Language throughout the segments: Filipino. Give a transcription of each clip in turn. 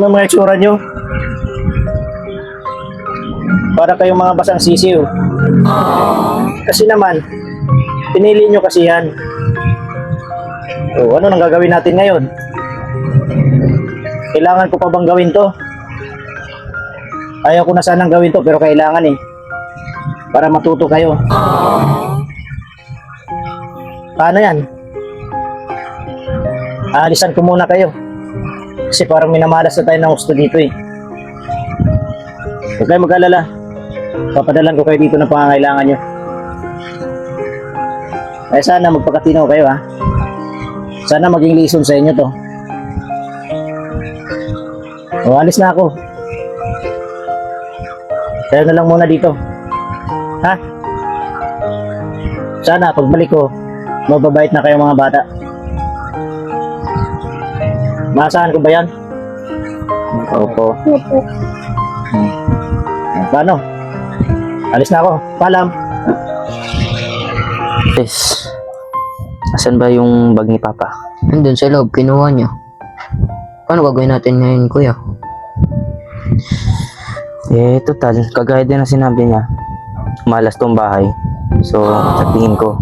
Ano mga itsura nyo? Para kayong mga basang sisiw. Kasi naman, pinili nyo kasi yan. O, ano nang gagawin natin ngayon? Kailangan ko pa bang gawin to? Ayaw ko na sanang gawin to, pero kailangan eh. Para matuto kayo. Paano yan? Aalisan ko muna kayo. Kasi parang minamalas na tayo ng gusto dito eh. Huwag kayo mag-alala. Papadalan ko kayo dito ng pangangailangan nyo. Ay sana magpakatino kayo ha. Sana maging lesson sa inyo to. O, alis na ako. Tayo na lang muna dito. Ha? Sana pagbalik ko, mababait na kayo mga bata. Maasahan ko ba yan? Opo. Paano? Alis na ako. Paalam. Yes. Asan ba yung bag ni Papa? Nandun sa loob, kinuha niya. Paano gagawin natin ngayon, kuya? Eh, total, kagaya din na sinabi niya, malas tong bahay. So, sa tingin ko,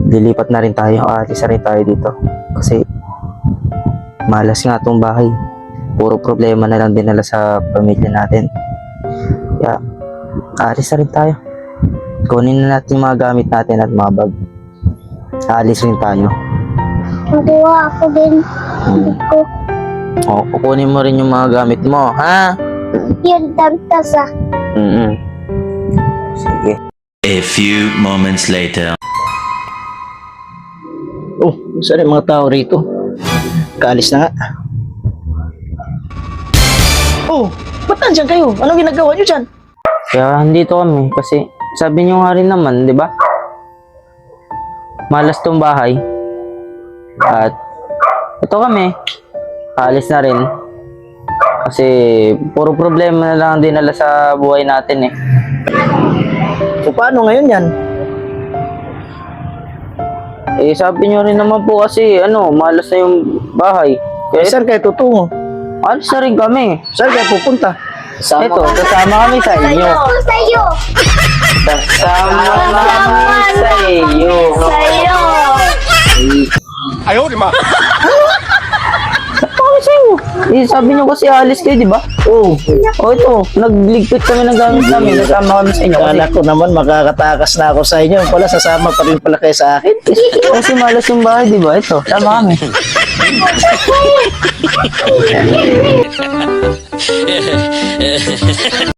lilipat na rin tayo, aalis na rin tayo dito. Kasi, malas nga tong bahay. Puro problema na lang dinala sa pamilya natin. Kaya, aalis na rin tayo. Kunin na natin yung mga gamit natin at mga bag. Aalis rin tayo. Nakuha ako din. Ko. O, kukunin mo rin yung mga gamit mo, ha? Yun, tamtas ah. Sige. A few moments later. Oh, saan yung mga tao rito? Kaalis na nga. Oh, ba't nandyan kayo? Anong ginagawa nyo dyan? Kaya dito kami kasi sabi niyo nga rin naman, di ba? Malas tong bahay. At ito kami. Aalis na rin. Kasi puro problema na lang dinala sa buhay natin eh. So, paano ngayon yan? Eh sabi niyo rin naman po kasi malas na yung bahay. Kaya Saan kayo tutungo? alis na rin kami. Saan kayo pupunta? Ito, kasama kami sa inyo. Sa'yo! Kasama kami sa iyo. Sa'yo! Eh, sabi niyo kasi alis kayo, di ba? Oh, Ito, nagligpit kami ng gamit namin. Kasama kami sa inyo. kala ko naman makakatakas na ako sa inyo. Pala sasama pa rin pala kayo sa akin. Kasi malas yung bahay, di ba? Ito, sama kami.